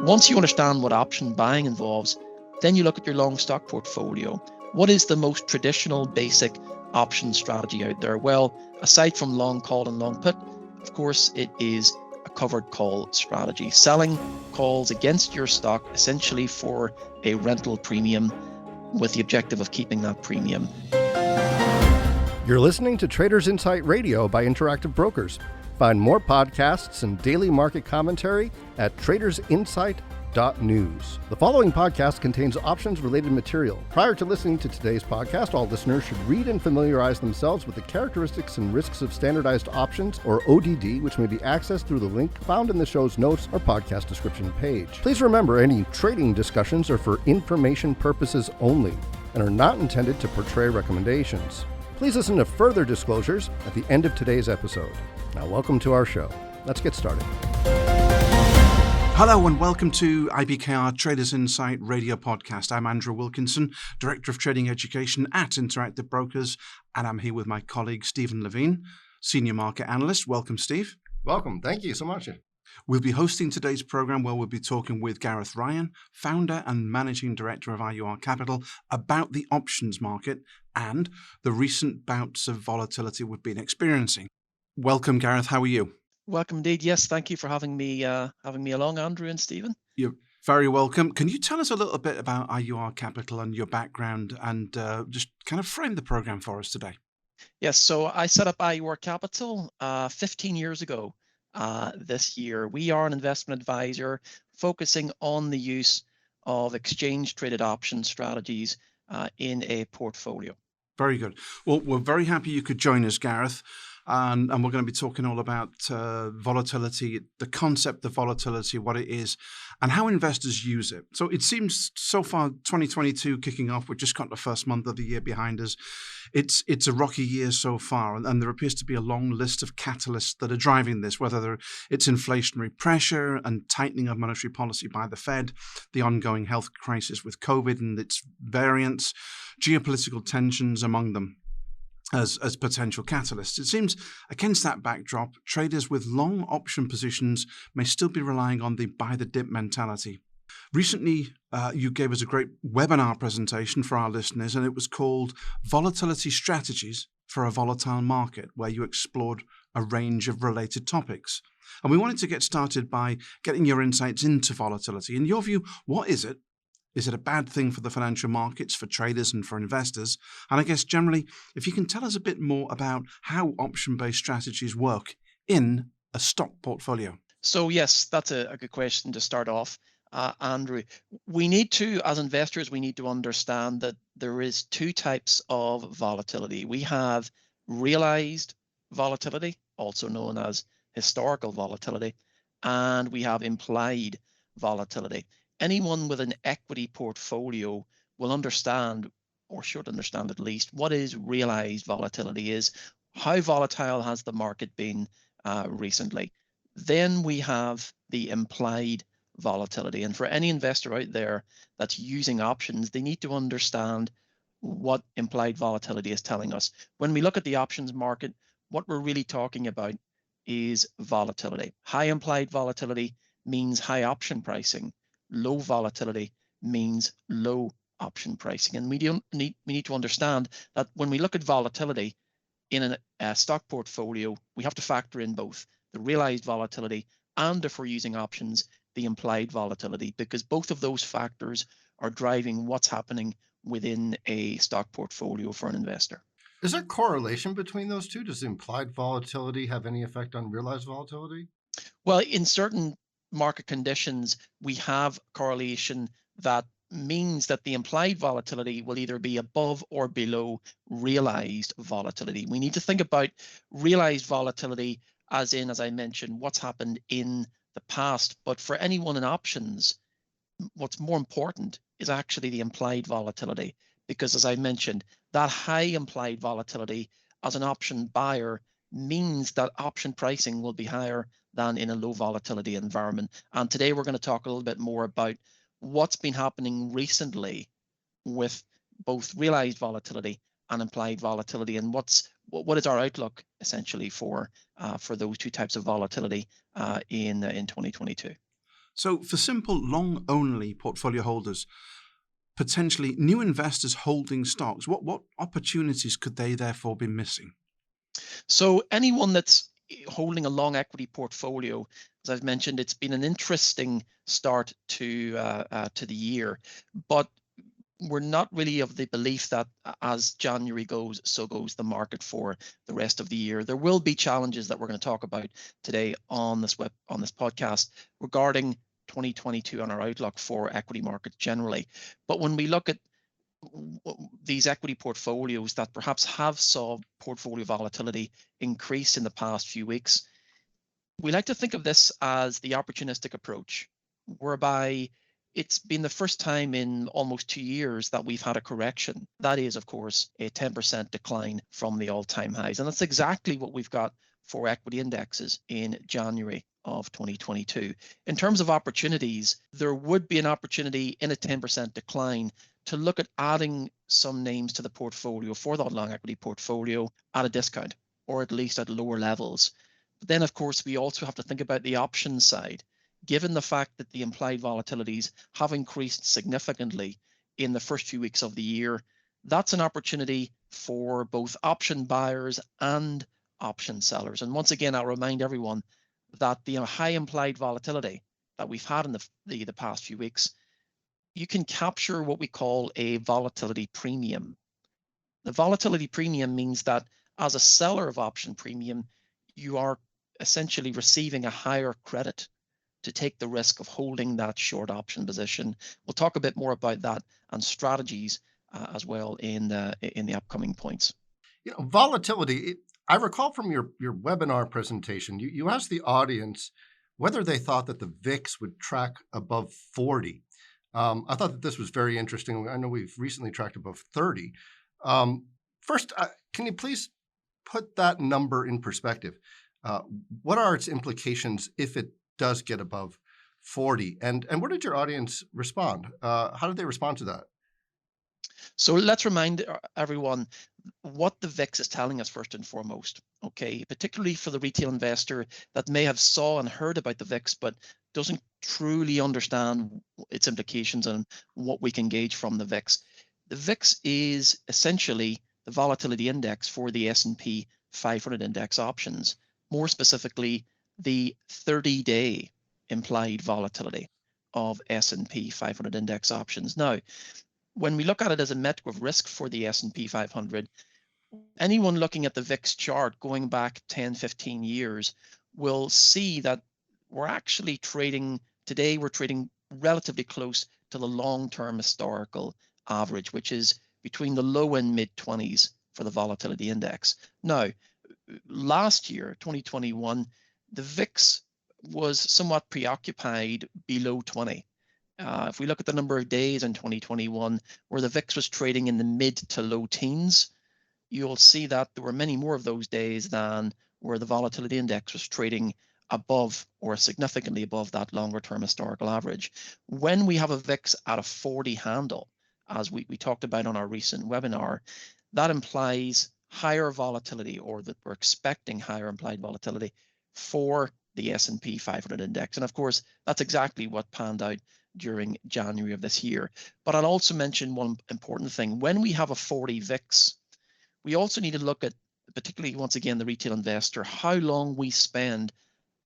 Once you understand what option buying involves, then you look at your long stock portfolio. What is the most traditional basic option strategy out there? Well, aside from long call and long put, of course, it is a covered call strategy, selling calls against your stock essentially for a rental premium with the objective of keeping that premium. You're listening to Traders Insight Radio by Interactive Brokers. Find more podcasts and daily market commentary at tradersinsight.news. The following podcast contains options-related material. Prior to listening to today's podcast, all listeners should read and familiarize themselves with the characteristics and risks of standardized options, or ODD, which may be accessed through the link found in the show's notes or podcast description page. Please remember, any trading discussions are for information purposes only and are not intended to portray recommendations. Please listen to further disclosures at the end of today's episode. Now, welcome to our show. Let's get started. Hello and welcome to IBKR Traders Insight Radio Podcast. I'm Andrew Wilkinson, Director of Trading Education at Interactive Brokers, and I'm here with my colleague Stephen Levine, Senior Market Analyst. Welcome, Steve. Welcome. Thank you so much. We'll be hosting today's program where we'll be talking with Gareth Ryan, Founder and Managing Director of IUR Capital, about the options market and the recent bouts of volatility we've been experiencing. Welcome, Gareth. How are you? Welcome indeed. Yes, thank you for having me along, Andrew and Stephen. You're very welcome. Can you tell us a little bit about IUR Capital and your background and just kind of frame the program for us today? Yes, so I set up IUR Capital 15 years ago this year. We are an investment advisor focusing on the use of exchange-traded option strategies in a portfolio. Very good. Well, we're very happy you could join us, Gareth. And we're going to be talking all about volatility, the concept of volatility, what it is, and how investors use it. So it seems so far, 2022 kicking off, we've just got the first month of the year behind us. It's a rocky year so far, and there appears to be a long list of catalysts that are driving this, whether it's inflationary pressure and tightening of monetary policy by the Fed, the ongoing health crisis with COVID and its variants, geopolitical tensions among them. As potential catalysts. It seems against that backdrop, traders with long option positions may still be relying on the buy the dip mentality. Recently, you gave us a great webinar presentation for our listeners, and it was called Volatility Strategies for a Volatile Market, where you explored a range of related topics. And we wanted to get started by getting your insights into volatility. In your view, what is it? Is it a bad thing for the financial markets, for traders and for investors? And I guess generally, if you can tell us a bit more about how option-based strategies work in a stock portfolio. So yes, that's a good question to start off, Andrew. We need to, as investors, we need to understand that there is two types of volatility. We have realized volatility, also known as historical volatility, and we have implied volatility. Anyone with an equity portfolio will understand, or should understand at least, what is realized volatility is. How volatile has the market been recently? Then we have the implied volatility. And for any investor out there that's using options, they need to understand what implied volatility is telling us. When we look at the options market, what we're really talking about is volatility. High implied volatility means high option pricing. Low volatility means low option pricing. And we need to understand that when we look at volatility in a stock portfolio, we have to factor in both the realized volatility and, if we're using options, the implied volatility, because both of those factors are driving what's happening within a stock portfolio for an investor. Is there correlation between those two? Does implied volatility have any effect on realized volatility? Well, in certain market conditions, we have correlation that means that the implied volatility will either be above or below realized volatility. We need to think about realized volatility as in, as I mentioned, what's happened in the past. But for anyone in options, what's more important is actually the implied volatility, because as I mentioned, that high implied volatility as an option buyer means that option pricing will be higher than in a low volatility environment. And today we're going to talk a little bit more about what's been happening recently with both realized volatility and implied volatility, and what is our outlook essentially for those two types of volatility in 2022. So for simple long-only portfolio holders, potentially new investors holding stocks, what opportunities could they therefore be missing? So anyone that's holding a long equity portfolio, as I've mentioned, it's been an interesting start to the year, but we're not really of the belief that as January goes, so goes the market for the rest of the year. There will be challenges that we're going to talk about today on this podcast regarding 2022 and our outlook for equity markets generally. But when we look at these equity portfolios that perhaps have saw portfolio volatility increase in the past few weeks, we like to think of this as the opportunistic approach, whereby it's been the first time in almost 2 years that we've had a correction. That is, of course, a 10% decline from the all-time highs. And that's exactly what we've got for equity indexes in January of 2022. In terms of opportunities, there would be an opportunity in a 10% decline to look at adding some names to the portfolio for that long equity portfolio at a discount, or at least at lower levels. But then, of course, we also have to think about the option side. Given the fact that the implied volatilities have increased significantly in the first few weeks of the year, that's an opportunity for both option buyers and option sellers. And once again, I'll remind everyone that the high implied volatility that we've had in the past few weeks, you can capture what we call a volatility premium. The volatility premium means that as a seller of option premium, you are essentially receiving a higher credit to take the risk of holding that short option position. We'll talk a bit more about that and strategies as well in the upcoming points. Volatility. I recall from your webinar presentation, you asked the audience whether they thought that the VIX would track above 40. I thought that this was very interesting. I know we've recently tracked above 30. First, can you please put that number in perspective? What are its implications if it does get above 40? And what did your audience respond? How did they respond to that? So let's remind everyone what the VIX is telling us first and foremost, okay? Particularly for the retail investor that may have saw and heard about the VIX, but doesn't truly understand its implications and what we can gauge from the VIX. The VIX is essentially the volatility index for the S&P 500 index options, more specifically, the 30-day implied volatility of S&P 500 index options. Now, when we look at it as a metric of risk for the S&P 500, anyone looking at the VIX chart going back 10, 15 years will see that we're actually trading, today we're trading relatively close to the long-term historical average, which is between the low and mid 20s for the volatility index. Now, last year, 2021, the VIX was somewhat preoccupied below 20. If we look at the number of days in 2021 where the VIX was trading in the mid to low teens, you'll see that there were many more of those days than where the volatility index was trading above or significantly above that longer term historical average. When we have a VIX at a 40 handle, as we talked about on our recent webinar, that implies higher volatility, or that we're expecting higher implied volatility for the S&P 500 index. And of course, that's exactly what panned out during January of this year. But I'll also mention one important thing. When we have a 40 VIX, we also need to look at, particularly once again, the retail investor, how long we spend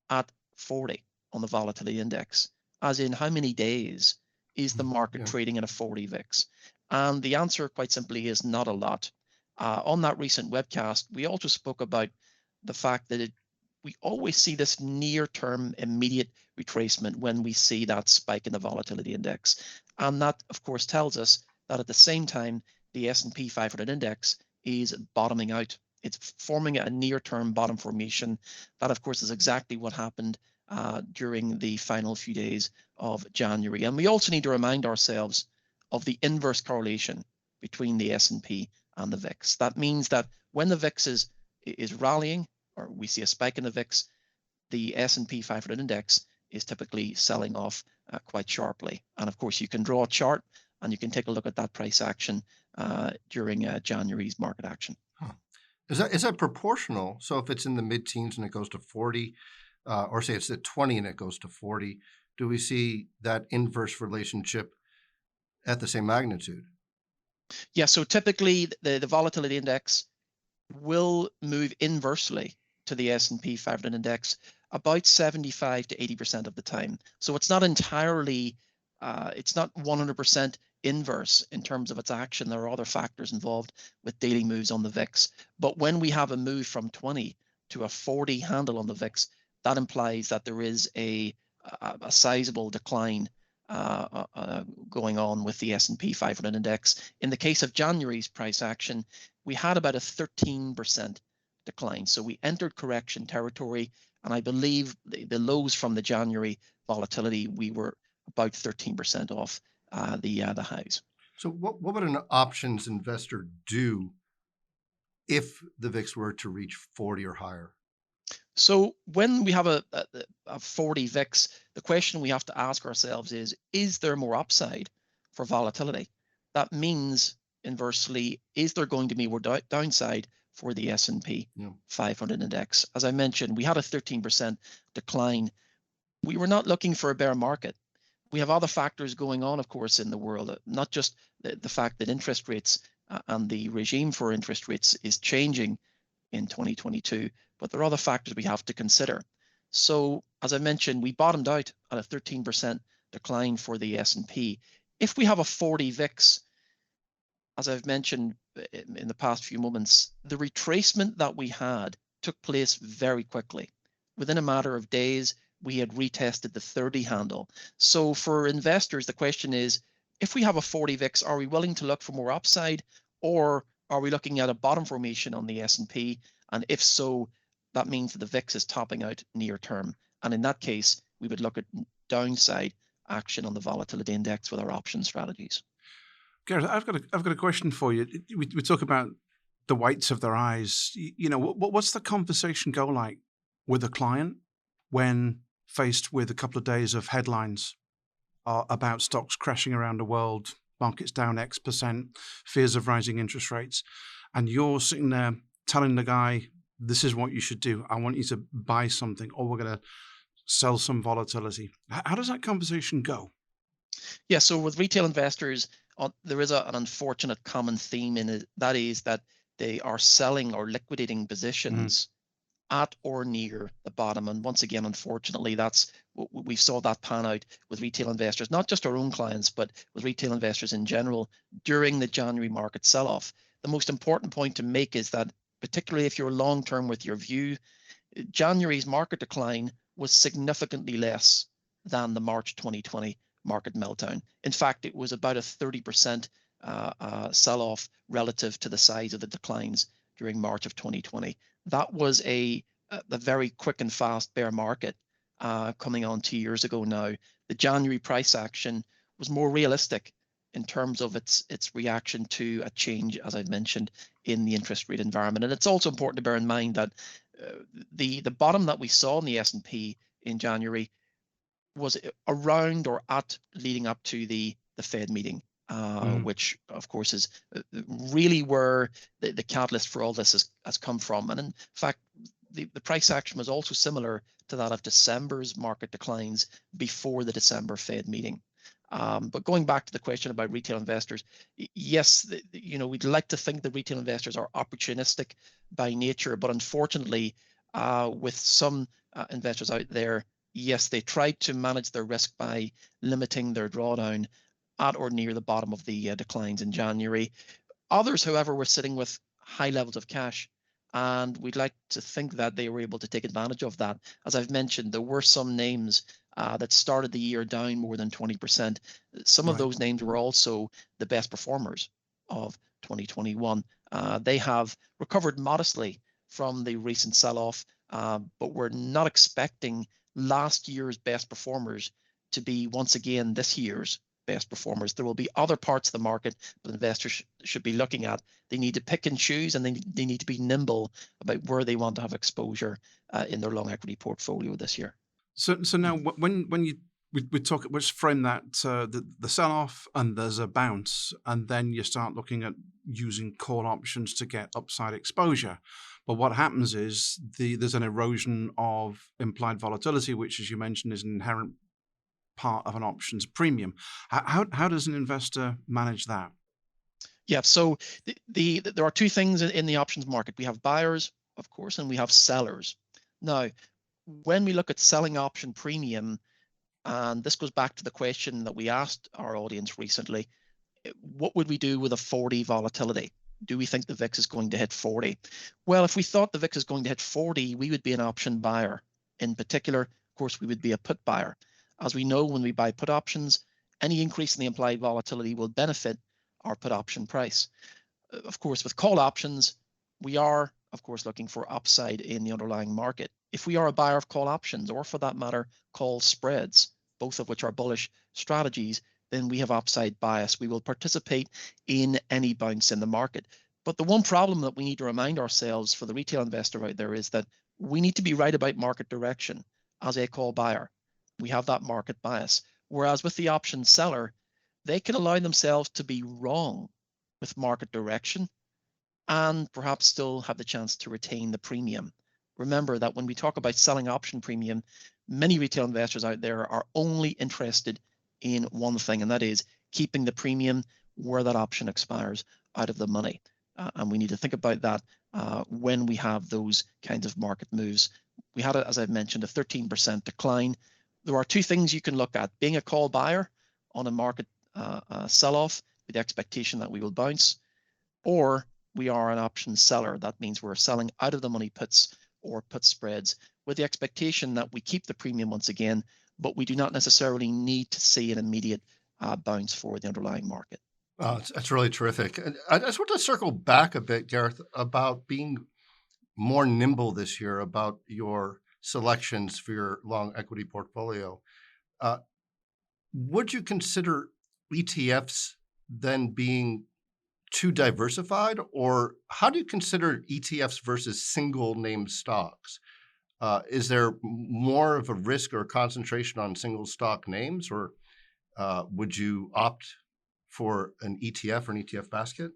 at 40 on the volatility index, as in how many days is the market trading at a 40 VIX? And the answer quite simply is not a lot. On that recent webcast, we also spoke about the fact that we always see this near-term immediate retracement when we see that spike in the volatility index. And that, of course, tells us that at the same time, the S&P 500 index is bottoming out. It's forming a near-term bottom formation. That, of course, is exactly what happened during the final few days of January. And we also need to remind ourselves of the inverse correlation between the S&P and the VIX. That means that when the VIX is rallying, or we see a spike in the VIX, the S&P 500 index is typically selling off quite sharply. And of course, you can draw a chart and you can take a look at that price action during January's market action. Huh. Is that proportional? So if it's in the mid-teens and it goes to 40, or say it's at 20 and it goes to 40, do we see that inverse relationship at the same magnitude? Yeah, so typically the volatility index will move inversely to the S&P 500 index about 75 to 80% of the time. So it's not entirely, it's not 100% inverse in terms of its action. There are other factors involved with daily moves on the VIX. But when we have a move from 20 to a 40 handle on the VIX, that implies that there is a sizable decline going on with the S&P 500 index. In the case of January's price action, we had about a 13% decline. So we entered correction territory, and I believe the lows from the January volatility, we were about 13% off the highs. So what would an options investor do if the VIX were to reach 40 or higher? So when we have a 40 VIX, the question we have to ask ourselves is there more upside for volatility? That means, inversely, is there going to be more downside for the S&P 500 index? As I mentioned, we had a 13% decline. We were not looking for a bear market. We have other factors going on, of course, in the world, not just the fact that interest rates and the regime for interest rates is changing in 2022, but there are other factors we have to consider. So, as I mentioned, we bottomed out at a 13% decline for the S&P. If we have a 40 VIX, as I've mentioned in the past few moments, the retracement that we had took place very quickly. Within a matter of days, we had retested the 30 handle. So for investors, the question is, if we have a 40 VIX, are we willing to look for more upside, or are we looking at a bottom formation on the S&P? And if so, that means that the VIX is topping out near term. And in that case, we would look at downside action on the volatility index with our option strategies. Gareth, I've got a question for you. We talk about the whites of their eyes. You know, what's the conversation go like with a client when faced with a couple of days of headlines about stocks crashing around the world, markets down X%, fears of rising interest rates, and you're sitting there telling the guy, this is what you should do. I want you to buy something, or we're going to sell some volatility. How does that conversation go? Yeah, so with retail investors, there is an unfortunate common theme in it. That is that they are selling or liquidating positions at or near the bottom. And once again, unfortunately, that's we saw that pan out with retail investors, not just our own clients, but with retail investors in general during the January market sell-off. The most important point to make is that, particularly if you're long-term with your view, January's market decline was significantly less than the March 2020 market meltdown. In fact, it was about a 30% sell-off relative to the size of the declines during March of 2020. That was a very quick and fast bear market coming on 2 years ago now. The January price action was more realistic in terms of its reaction to a change, as I've mentioned, in the interest rate environment. And it's also important to bear in mind that the bottom that we saw in the S&P in January was around or at leading up to the Fed meeting, which of course is really where the catalyst for all this has come from. And in fact, the price action was also similar to that of December's market declines before the December Fed meeting. But going back to the question about retail investors, yes, we'd like to think that retail investors are opportunistic by nature, but unfortunately, with some investors out there, yes, they tried to manage their risk by limiting their drawdown at or near the bottom of the declines in January. Others, however, were sitting with high levels of cash, and we'd like to think that they were able to take advantage of that. As I've mentioned, there were some names that started the year down more than 20%. Some of those names were also the best performers of 2021. They have recovered modestly from the recent sell-off, but we're not expecting last year's best performers to be once again this year's best performers. There will be other parts of the market that investors should be looking at. They need to pick and choose, and they need to be nimble about where they want to have exposure in their long equity portfolio this year. So now when we talk, let's frame that the sell-off and there's a bounce, and then you start looking at using call options to get upside exposure. But what happens is there's an erosion of implied volatility, which, as you mentioned, is an inherent part of an options premium. How does an investor manage that? Yeah, so there are two things in the options market. We have buyers, of course, and we have sellers. Now, when we look at selling option premium, and this goes back to the question that we asked our audience recently, what would we do with a 40 volatility? Do we think the VIX is going to hit 40? Well, if we thought the VIX is going to hit 40, we would be an option buyer. In particular, of course, we would be a put buyer. As we know, when we buy put options, any increase in the implied volatility will benefit our put option price. Of course, with call options, we are, of course, looking for upside in the underlying market. If we are a buyer of call options, or for that matter, call spreads, both of which are bullish strategies, then we have upside bias. We will participate in any bounce in the market. But the one problem that we need to remind ourselves for the retail investor out there is that we need to be right about market direction as a call buyer. We have that market bias. Whereas with the option seller, they can allow themselves to be wrong with market direction and perhaps still have the chance to retain the premium. Remember that when we talk about selling option premium, many retail investors out there are only interested in one thing, and that is keeping the premium where that option expires out of the money. And we need to think about that when we have those kinds of market moves. We had, as I've mentioned, a 13% decline. There are two things you can look at: being a call buyer on a market sell-off with the expectation that we will bounce, or we are an option seller. That means we're selling out of the money puts or put spreads with the expectation that we keep the premium once again, but we do not necessarily need to see an immediate bounce for the underlying market. That's really terrific. And I just want to circle back a bit, Gareth, about being more nimble this year, about your selections for your long equity portfolio. Would you consider ETFs then being too diversified, or how do you consider ETFs versus single name stocks? Is there more of a risk or concentration on single stock names, or would you opt for an ETF or an ETF basket?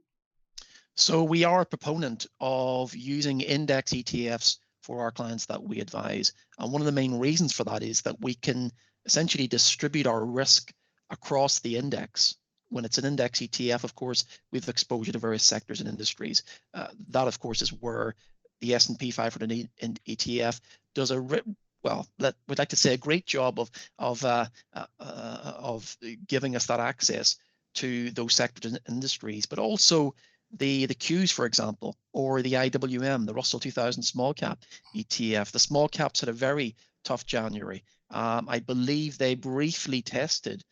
So we are a proponent of using index ETFs for our clients that we advise. And one of the main reasons for that is that we can essentially distribute our risk across the index. When it's an index ETF, of course, we have exposure to various sectors and industries. That, of course, is where the S&P 500 ETF does we'd like to say a great job of giving us that access to those sectors and industries, but also the Qs, for example, or the IWM, the Russell 2000 small cap ETF. The small caps had a very tough January. I believe they briefly tested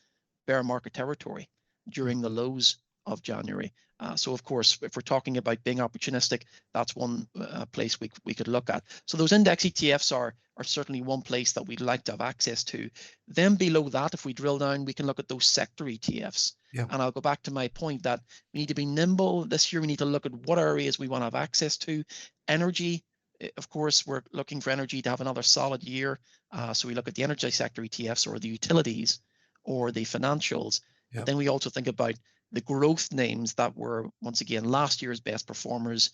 bear market territory during the lows of January. So of course, if we're talking about being opportunistic, that's one place we could look at. So those index ETFs are certainly one place that we'd like to have access to. Then below that, if we drill down, we can look at those sector ETFs. Yeah. And I'll go back to my point that we need to be nimble. This year, we need to look at what areas we want to have access to. Energy, of course, we're looking for energy to have another solid year. So we look at the energy sector ETFs or the utilities or the financials. Yep. But then we also think about the growth names that were, once again, last year's best performers.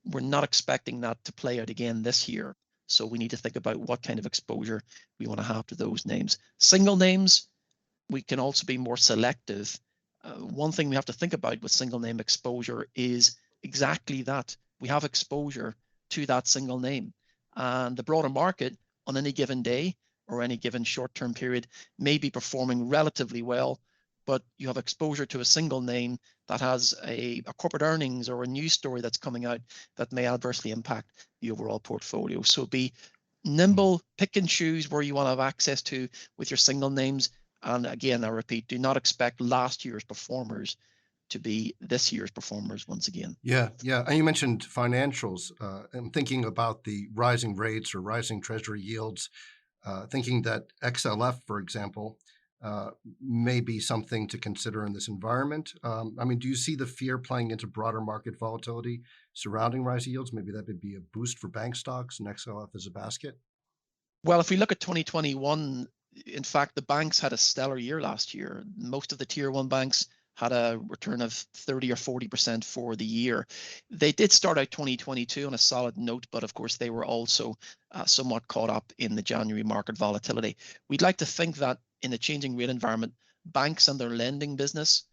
We're not expecting that to play out again this year. So we need to think about what kind of exposure we want to have to those names. Single names, we can also be more selective. One thing we have to think about with single name exposure is exactly that. We have exposure to that single name. And the broader market on any given day or any given short-term period may be performing relatively well, but you have exposure to a single name that has a corporate earnings or a news story that's coming out that may adversely impact the overall portfolio. So be nimble, pick and choose where you want to have access to with your single names. And again, I repeat, do not expect last year's performers to be this year's performers once again. Yeah. And you mentioned financials. I'm thinking about the rising rates or rising treasury yields, thinking that XLF, for example, may be something to consider in this environment. Do you see the fear playing into broader market volatility surrounding rising yields? Maybe that would be a boost for bank stocks and XLF as a basket? Well, if we look at 2021, in fact, the banks had a stellar year last year. Most of the tier one banks had a return of 30 or 40% for the year. They did start out 2022 on a solid note, but of course they were also somewhat caught up in the January market volatility. We'd like to think that in the changing rate environment, banks and their lending business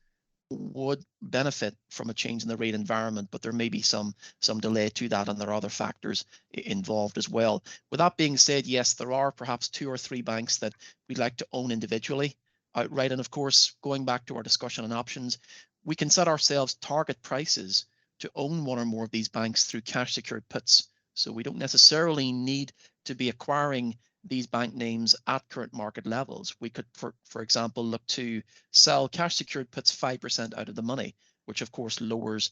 would benefit from a change in the rate environment, but there may be some delay to that, and there are other factors involved as well. With that being said, yes, there are perhaps 2 or 3 banks that we'd like to own individually outright. And of course, going back to our discussion on options, we can set ourselves target prices to own one or more of these banks through cash secured puts. So we don't necessarily need to be acquiring these bank names at current market levels. We could, for example, look to sell cash secured puts 5% out of the money, which of course lowers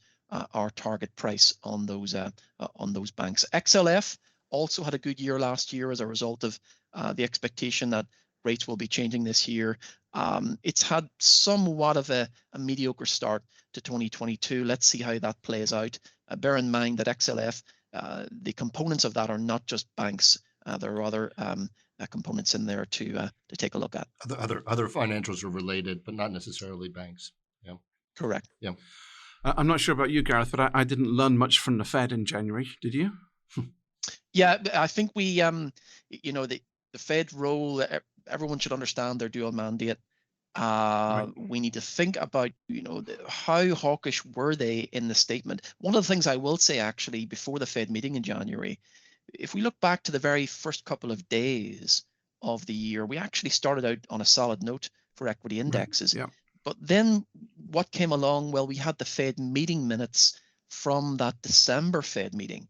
our target price on those banks. XLF also had a good year last year as a result of the expectation that rates will be changing this year. It's had somewhat of a mediocre start to 2022. Let's see how that plays out. Bear in mind that XLF, the components of that are not just banks. There are other components in there to take a look at. Other financials are related, but not necessarily banks. Yeah, correct. Yeah, I'm not sure about you, Gareth, but I didn't learn much from the Fed in January. Did you? Yeah, I think we, the Fed role. Everyone should understand their dual mandate. Right. We need to think about, how hawkish were they in the statement. One of the things I will say, actually, before the Fed meeting in January, if we look back to the very first couple of days of the year, we actually started out on a solid note for equity indexes. Right. Yeah. But then what came along? Well, we had the Fed meeting minutes from that December Fed meeting.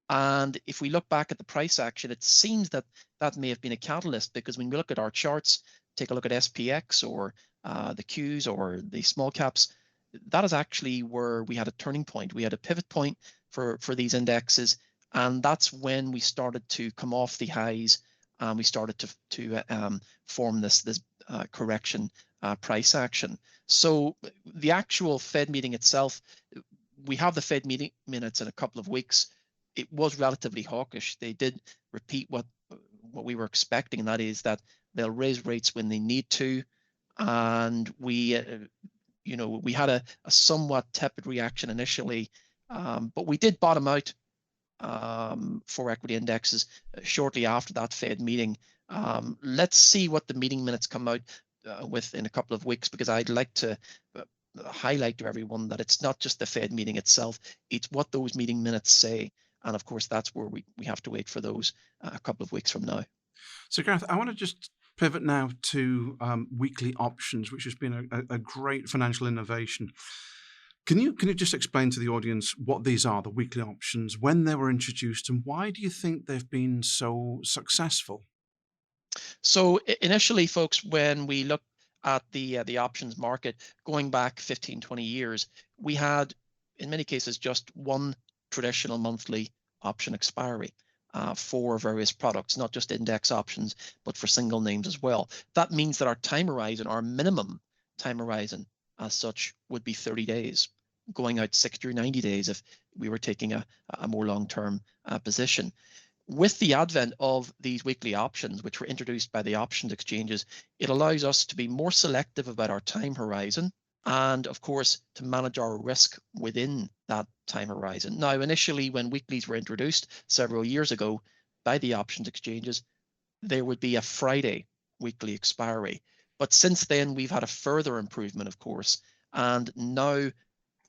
And if we look back at the price action, it seems that that may have been a catalyst, because when we look at our charts, take a look at SPX or the Qs or the small caps, that is actually where we had a turning point. We had a pivot point for these indexes. And that's when we started to come off the highs, and we started to form this correction price action. So the actual Fed meeting itself, we have the Fed meeting minutes in a couple of weeks. It was relatively hawkish. They did repeat what we were expecting, and that is that they'll raise rates when they need to. And we had a somewhat tepid reaction initially, but we did bottom out for equity indexes shortly after that Fed meeting. Let's see what the meeting minutes come out with in a couple of weeks, because I'd like to highlight to everyone that it's not just the Fed meeting itself, it's what those meeting minutes say. And of course, that's where we have to wait for those a couple of weeks from now. So Gareth, I want to just pivot now to weekly options, which has been a great financial innovation. Can you just explain to the audience what these are, the weekly options, when they were introduced, and why do you think they've been so successful? So initially, folks, when we look at the options market going back 15, 20 years, we had, in many cases, just one traditional monthly option expiry for various products, not just index options, but for single names as well. That means that our time horizon, our minimum time horizon as such, would be 30 days, going out 60 or 90 days if we were taking a more long-term position. With the advent of these weekly options, which were introduced by the options exchanges, it allows us to be more selective about our time horizon, and of course, to manage our risk within that time horizon. Now, initially, when weeklies were introduced several years ago by the options exchanges, there would be a Friday weekly expiry. But since then, we've had a further improvement, of course. And now,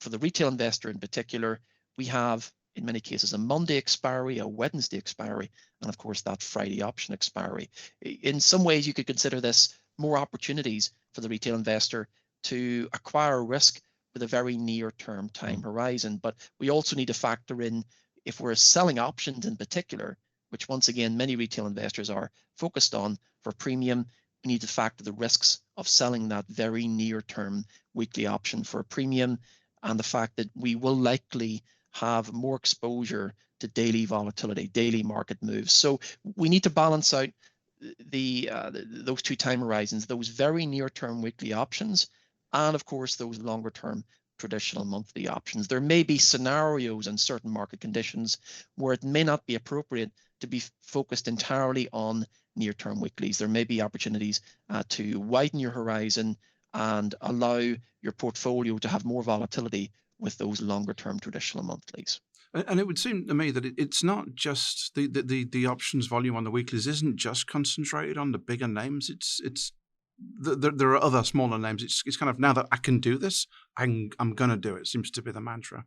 for the retail investor in particular, we have, in many cases, a Monday expiry, a Wednesday expiry, and of course, that Friday option expiry. In some ways, you could consider this more opportunities for the retail investor to acquire risk with a very near-term time horizon. But we also need to factor in, if we're selling options in particular, which once again, many retail investors are focused on for premium, we need to factor the risks of selling that very near-term weekly option for a premium, and the fact that we will likely have more exposure to daily volatility, daily market moves. So we need to balance out those two time horizons, those very near-term weekly options, and of course, those longer-term traditional monthly options. There may be scenarios and certain market conditions where it may not be appropriate to be focused entirely on near-term weeklies. There may be opportunities to widen your horizon and allow your portfolio to have more volatility with those longer-term traditional monthlies. And it would seem to me that it's not just the options volume on the weeklies isn't just concentrated on the bigger names. It's there are other smaller names. It's kind of, now that I can do this, I'm going to do it. Seems to be the mantra.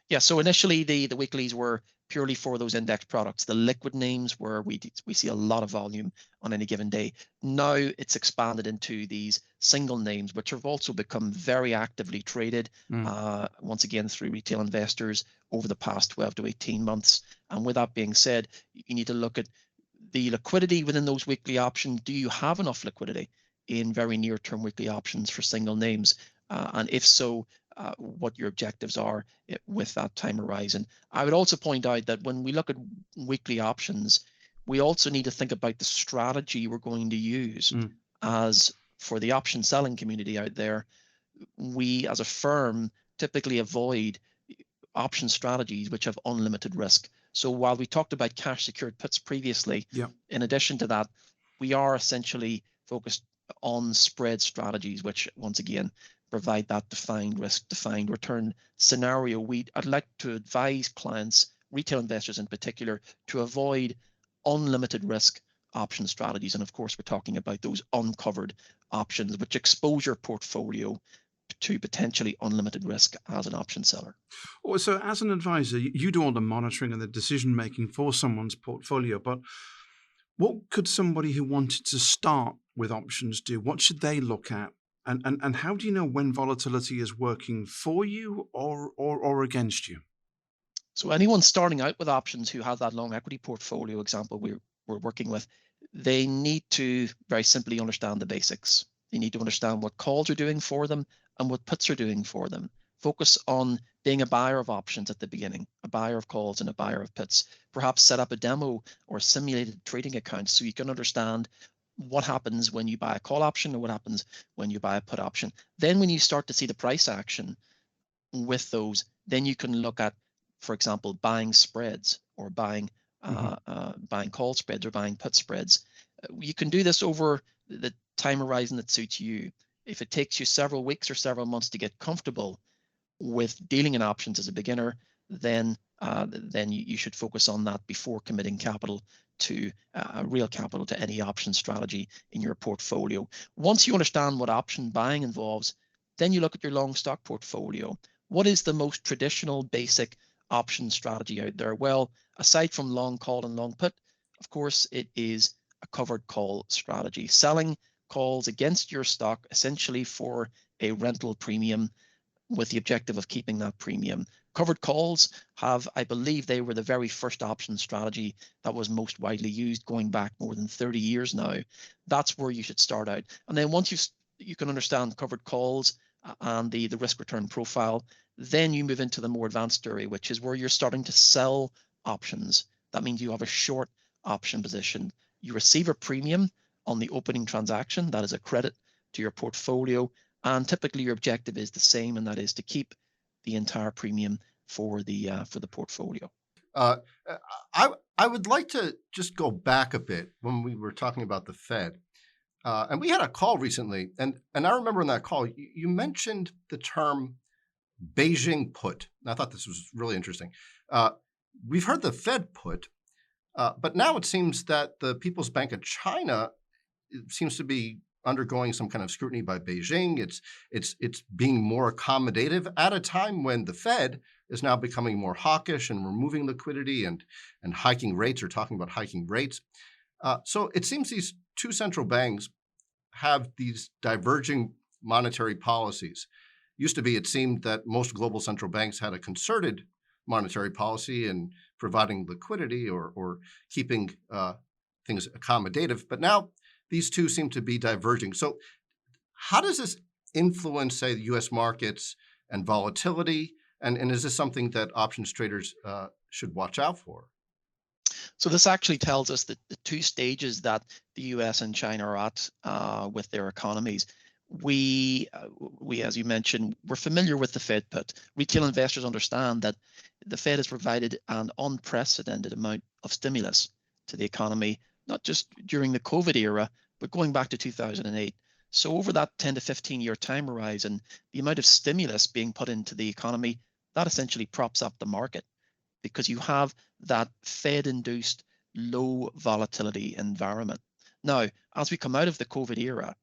Yeah, so initially the weeklies were purely for those index products, the liquid names where we see a lot of volume on any given day. Now it's expanded into these single names, which have also become very actively traded, once again through retail investors over the past 12 to 18 months. And with that being said, you need to look at the liquidity within those weekly options. Do you have enough liquidity in very near-term weekly options for single names? And if so, what your objectives are with that time horizon. I would also point out that when we look at weekly options, we also need to think about the strategy we're going to use. As for the option selling community out there, we as a firm typically avoid option strategies which have unlimited risk. So while we talked about cash secured puts previously, in addition to that, we are essentially focused on spread strategies, which once again provide that defined risk, defined return scenario. I'd like to advise clients, retail investors in particular, to avoid unlimited risk option strategies. And of course, we're talking about those uncovered options, which expose your portfolio to potentially unlimited risk as an option seller. Well, so as an advisor, you do all the monitoring and the decision making for someone's portfolio, but what could somebody who wanted to start with options do? What should they look at? And how do you know when volatility is working for you or against you? So anyone starting out with options who has that long equity portfolio example we're working with, they need to very simply understand the basics. They need to understand what calls are doing for them and what puts are doing for them. Focus on being a buyer of options at the beginning, a buyer of calls and a buyer of puts. Perhaps set up a demo or simulated trading account so you can understand what happens when you buy a call option or what happens when you buy a put option. Then when you start to see the price action with those, then you can look at, for example, buying spreads or buying call spreads or buying put spreads. You can do this over the time horizon that suits you. If it takes you several weeks or several months to get comfortable with dealing in options as a beginner, then you should focus on that before committing capital to real capital to any option strategy in your portfolio. Once you understand what option buying involves, then you look at your long stock portfolio. What is the most traditional basic option strategy out there? Well, aside from long call and long put, of course, it is a covered call strategy, selling calls against your stock essentially for a rental premium with the objective of keeping that premium. Covered calls have, I believe they were the very first option strategy that was most widely used going back more than 30 years now. That's where you should start out. And then once you can understand covered calls and the risk return profile, then you move into the more advanced area, which is where you're starting to sell options. That means you have a short option position. You receive a premium on the opening transaction. That is a credit to your portfolio. And typically your objective is the same, and that is to keep the entire premium for the portfolio. I would like to just go back a bit when we were talking about the Fed. And we had a call recently, and I remember in that call, you mentioned the term Beijing put. And I thought this was really interesting. We've heard the Fed put, but now it seems that the People's Bank of China seems to be undergoing some kind of scrutiny by Beijing. It's being more accommodative at a time when the Fed is now becoming more hawkish and removing liquidity and hiking rates, or talking about hiking rates. So it seems these two central banks have these diverging monetary policies. Used to be, it seemed that most global central banks had a concerted monetary policy in providing liquidity or keeping things accommodative. But now these two seem to be diverging. So how does this influence, say, the U.S. markets and volatility? And is this something that options traders should watch out for? So this actually tells us that the two stages that the US and China are at with their economies. We, as you mentioned, we're familiar with the Fed put. Retail investors understand that the Fed has provided an unprecedented amount of stimulus to the economy, not just during the COVID era, but going back to 2008. So over that 10 to 15 year time horizon, the amount of stimulus being put into the economy, that essentially props up the market, because you have that Fed-induced low volatility environment. Now, as we come out of the COVID era,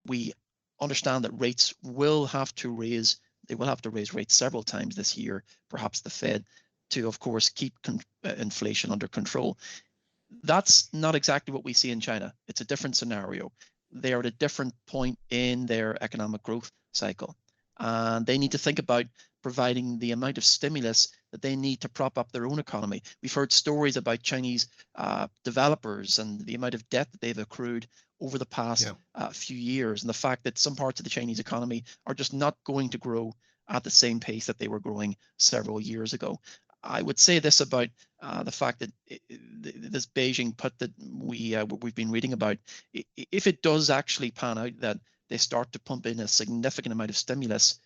We understand that rates will have to raise. They will have to raise rates several times this year, perhaps the Fed, to, of course, keep inflation under control. That's not exactly what we see in China. It's a different scenario. They are at a different point in their economic growth cycle, and they need to think about providing the amount of stimulus that they need to prop up their own economy. We've heard stories about Chinese developers and the amount of debt that they've accrued over the past few years, and the fact that some parts of the Chinese economy are just not going to grow at the same pace that they were growing several years ago. I would say this about the fact that this Beijing put that we've been reading about, if it does actually pan out that they start to pump in a significant amount of stimulus,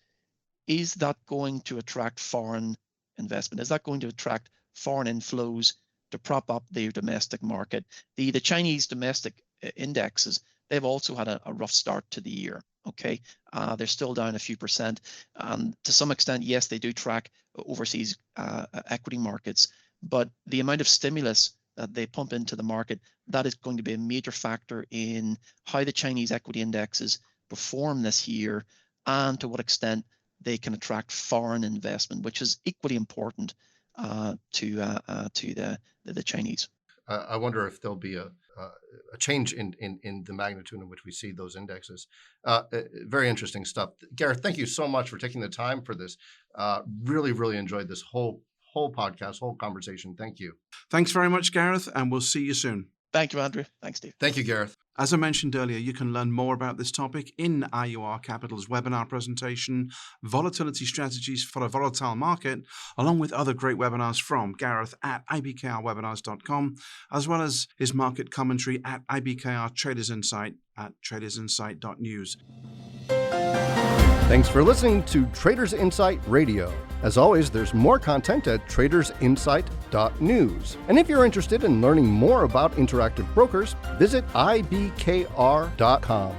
is that going to attract foreign investment? Is that going to attract foreign inflows to prop up the domestic market? The Chinese domestic indexes, they've also had a rough start to the year. Okay, they're still down a few percent. To some extent, yes, they do track overseas equity markets, but the amount of stimulus that they pump into the market, that is going to be a major factor in how the Chinese equity indexes perform this year, and to what extent they can attract foreign investment, which is equally important to the Chinese. I wonder if there'll be a change in the magnitude in which we see those indexes. Very interesting stuff. Gareth, thank you so much for taking the time for this. Really enjoyed this whole podcast, whole conversation. Thank you. Thanks very much, Gareth, and we'll see you soon. Thank you, Andrew. Thanks, Steve. Thank you, Gareth. As I mentioned earlier, you can learn more about this topic in IUR Capital's webinar presentation, Volatility Strategies for a Volatile Market, along with other great webinars from Gareth at IBKRwebinars.com, as well as his market commentary at IBKR Traders Insight at tradersinsight.news. Thanks for listening to Traders Insight Radio. As always, there's more content at tradersinsight.news. And if you're interested in learning more about interactive brokers, visit IBKR.com.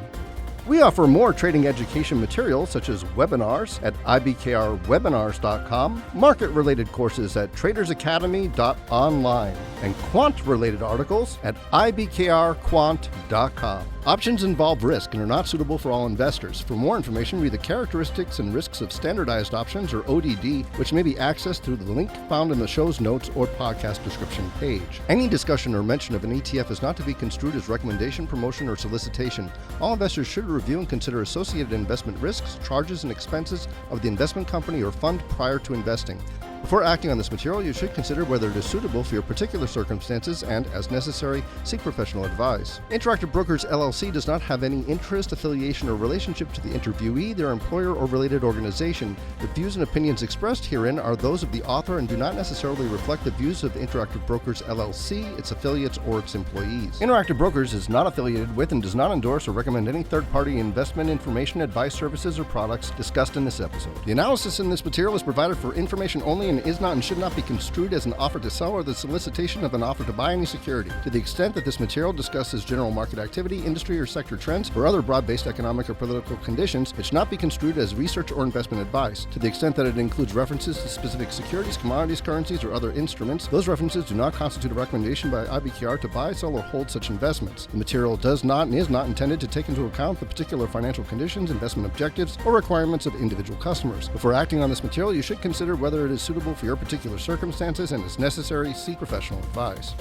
We offer more trading education materials such as webinars at IBKRwebinars.com, market-related courses at tradersacademy.online, and quant-related articles at IBKRquant.com. Options involve risk and are not suitable for all investors. For more information, read the characteristics and risks of standardized options, or ODD, which may be accessed through the link found in the show's notes or podcast description page. Any discussion or mention of an ETF is not to be construed as recommendation, promotion, or solicitation. All investors should review and consider associated investment risks, charges, and expenses of the investment company or fund prior to investing. Before acting on this material, you should consider whether it is suitable for your particular circumstances and, as necessary, seek professional advice. Interactive Brokers LLC does not have any interest, affiliation, or relationship to the interviewee, their employer, or related organization. The views and opinions expressed herein are those of the author and do not necessarily reflect the views of Interactive Brokers LLC, its affiliates, or its employees. Interactive Brokers is not affiliated with and does not endorse or recommend any third-party investment information, advice, services, or products discussed in this episode. The analysis in this material is provided for information only and is not and should not be construed as an offer to sell or the solicitation of an offer to buy any security. To the extent that this material discusses general market activity, industry or sector trends, or other broad-based economic or political conditions, it should not be construed as research or investment advice. To the extent that it includes references to specific securities, commodities, currencies, or other instruments, those references do not constitute a recommendation by IBKR to buy, sell, or hold such investments. The material does not and is not intended to take into account the particular financial conditions, investment objectives, or requirements of individual customers. Before acting on this material, you should consider whether it is suitable for your particular circumstances and, as necessary, seek professional advice.